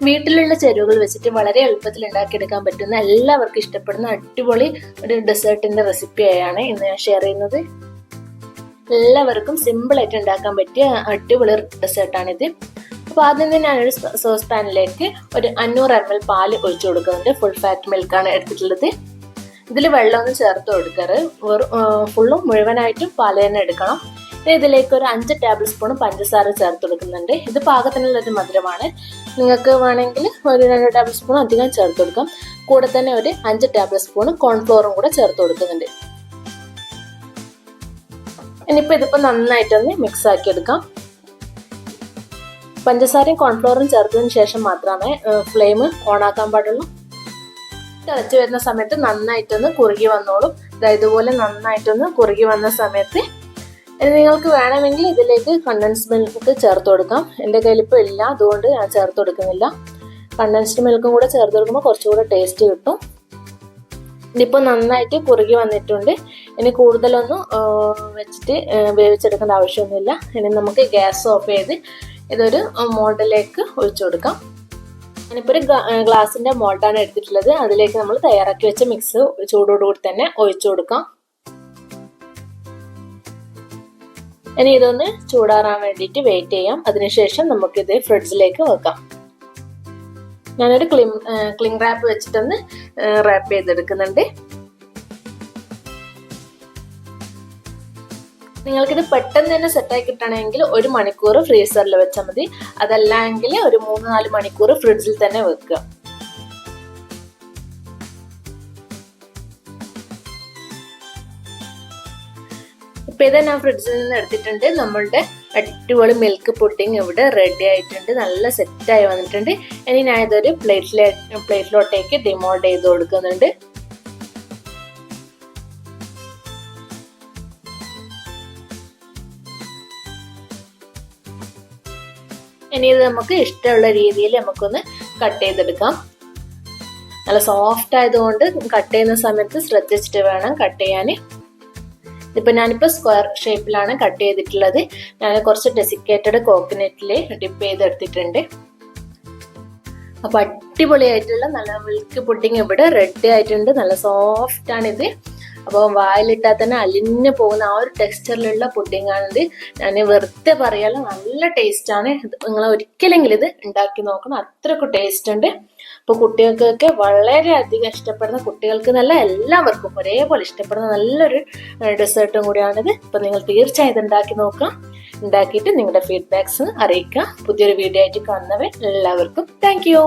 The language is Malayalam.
വീട്ടിലുള്ള ചേരുവകൾ വെച്ചിട്ട് വളരെ എളുപ്പത്തിൽ ഉണ്ടാക്കിയെടുക്കാൻ പറ്റുന്ന എല്ലാവർക്കും ഇഷ്ടപ്പെടുന്ന അടിപൊളി ഒരു ഡെസേർട്ടിന്റെ റെസിപ്പിയാണ് ഇന്ന് ഞാൻ ഷെയർ ചെയ്യുന്നത്. എല്ലാവർക്കും സിമ്പിൾ ആയിട്ട് ഉണ്ടാക്കാൻ പറ്റിയ അടിപൊളി ഡെസേർട്ടാണിത്. അപ്പോൾ ആദ്യം തന്നെ ഞാനൊരു സോസ് പാനിലേക്ക് ഒരു 500 ml പാല് ഒഴിച്ചു കൊടുക്കുന്നുണ്ട്. ഫുൾ ഫാറ്റ് മിൽക്കാണ് എടുത്തിട്ടുള്ളത്. ഇതിൽ വെള്ളമൊന്നും ചേർത്ത് കൊടുക്കരുത്, ഫുള്ളും മുഴുവനായിട്ടും പാല് തന്നെ എടുക്കണം. ഇതിലേക്ക് ഒരു 5 ടേബിൾ സ്പൂൺ പഞ്ചസാര ചേർത്ത് കൊടുക്കുന്നുണ്ട്. ഇത് പാകത്തിനുള്ളൊരു മധുരമാണ്. നിങ്ങൾക്ക് വേണമെങ്കിൽ ഒരു 2 ടേബിൾ സ്പൂൺ അധികം ചേർത്ത് കൊടുക്കാം. കൂടെ തന്നെ ഒരു 5 ടേബിൾ സ്പൂൺ കോൺഫ്ലോറും കൂടെ ചേർത്ത് കൊടുക്കുന്നുണ്ട്. ഇതിപ്പോൾ നന്നായിട്ടൊന്ന് മിക്സ് ആക്കി എടുക്കാം. പഞ്ചസാരയും കോൺഫ്ലോറും ചേർത്തതിന് ശേഷം മാത്രമേ ഫ്ലെയിം ഓൺ ആക്കാൻ പാടുള്ളൂ. തിളച്ച് വരുന്ന സമയത്ത് നന്നായിട്ടൊന്ന് കുറുകി വന്നോളും. ഇതുപോലെ നന്നായിട്ടൊന്ന് കുറുകി വന്ന സമയത്ത് നിങ്ങൾക്ക് വേണമെങ്കിൽ ഇതിലേക്ക് കണ്ടൻസ്ഡ് മിൽക്ക് ചേർത്ത് കൊടുക്കാം. എൻ്റെ കയ്യിൽ ഇപ്പോൾ ഇല്ല, അതുകൊണ്ട് ഞാൻ ചേർത്ത് കൊടുക്കുന്നില്ല. കണ്ടൻസ്ഡ് മിൽക്കും കൂടെ ചേർത്ത് കൊടുക്കുമ്പോൾ കുറച്ചുകൂടെ ടേസ്റ്റ് കിട്ടും. ഇതിപ്പോൾ നന്നായിട്ട് കുറുകി വന്നിട്ടുണ്ട്. ഇനി കൂടുതലൊന്നും വെച്ചിട്ട് വേവിച്ചെടുക്കേണ്ട ആവശ്യമൊന്നുമില്ല. ഇനി നമുക്ക് ഗ്യാസ് ഓഫ് ചെയ്ത് ഇതൊരു മോൾഡിലേക്ക് ഒഴിച്ചു കൊടുക്കാം. ഞാനിപ്പോൾ ഒരു ഗ്ലാസിൻ്റെ മോൾഡാണ് എടുത്തിട്ടുള്ളത്. അതിലേക്ക് നമ്മൾ തയ്യാറാക്കി വെച്ച മിക്സ് ചൂടോടുകൂടി തന്നെ ഒഴിച്ചു കൊടുക്കാം. ഇനി ഇതൊന്ന് ചൂടാറാൻ വേണ്ടിയിട്ട് വെയിറ്റ് ചെയ്യാം. അതിനുശേഷം നമുക്കിത് ഫ്രിഡ്ജിലേക്ക് വെക്കാം. ഞാനൊരു ക്ലിംഗ് റാപ്പ് വെച്ചിട്ടൊന്ന് റാപ്പ് ചെയ്തെടുക്കുന്നുണ്ട്. നിങ്ങൾക്കിത് പെട്ടെന്ന് തന്നെ സെറ്റായി കിട്ടണമെങ്കിൽ 1 മണിക്കൂർ ഫ്രീസറിൽ വെച്ചാൽ മതി. അതല്ലെങ്കിൽ ഒരു 3-4 മണിക്കൂർ ഫ്രിഡ്ജിൽ തന്നെ വെക്കുക. ഇപ്പം ഇത് ഞാൻ ഫ്രിഡ്ജിൽ നിന്ന് എടുത്തിട്ടുണ്ട്. നമ്മളുടെ അടിപൊളി മിൽക്ക് പുഡിംഗ് ഇവിടെ റെഡി ആയിട്ടുണ്ട്. നല്ല സെറ്റായി വന്നിട്ടുണ്ട്. ഇനി ഞാൻ ഇതൊരു പ്ലേറ്റിലോട്ടേക്ക് ഡിമോൾഡ് ചെയ്ത് കൊടുക്കുന്നുണ്ട്. ഇനി ഇത് നമുക്ക് ഇഷ്ടമുള്ള രീതിയിൽ നമുക്കൊന്ന് കട്ട് ചെയ്തെടുക്കാം. നല്ല സോഫ്റ്റ് ആയതുകൊണ്ട് കട്ട് ചെയ്യുന്ന സമയത്ത് ശ്രദ്ധിച്ചിട്ട് വേണം കട്ട് ചെയ്യാൻ. ഞാനിപ്പോൾ സ്ക്വയർ ഷേപ്പിലാണ് കട്ട് ചെയ്തിട്ടുള്ളത്. ഞാൻ കുറച്ച് ഡെസിക്കേറ്റഡ് കോക്കനട്ടിൽ ഡിപ്പ് ചെയ്തെടുത്തിട്ടുണ്ട്. അപ്പോൾ അടിപൊളിയായിട്ടുള്ള നല്ല മിൽക്ക് പുഡിംഗ് ഇവിടെ റെഡി ആയിട്ടുണ്ട്. നല്ല സോഫ്റ്റ് ആണിത്. അപ്പോൾ വായിലിട്ടാൽ തന്നെ അലിഞ്ഞു പോകുന്ന ആ ഒരു ടെക്സ്ചറിലുള്ള പുഡിംഗ് ആണിത്. ഞാൻ വെറുതെ പറയാലോ, നല്ല ടേസ്റ്റാണ്. നിങ്ങൾ ഒരിക്കലെങ്കിലും ഇത് ഉണ്ടാക്കി നോക്കണം, അത്രയ്ക്ക് ടേസ്റ്റ് ഉണ്ട്. അപ്പോൾ കുട്ടികൾക്കൊക്കെ വളരെയധികം ഇഷ്ടപ്പെടുന്ന, കുട്ടികൾക്ക് നല്ല എല്ലാവർക്കും ഒരേപോലെ ഇഷ്ടപ്പെടുന്ന നല്ലൊരു ഡെസേർട്ടും കൂടിയാണിത്. അപ്പോൾ നിങ്ങൾ തീർച്ചയായും ഇത് ഉണ്ടാക്കി നോക്കുക. ഉണ്ടാക്കിയിട്ട് നിങ്ങളുടെ ഫീഡ്ബാക്സ് അറിയിക്കുക. പുതിയൊരു വീഡിയോ ആയിട്ട് കാണുന്നവർ എല്ലാവർക്കും താങ്ക് യു.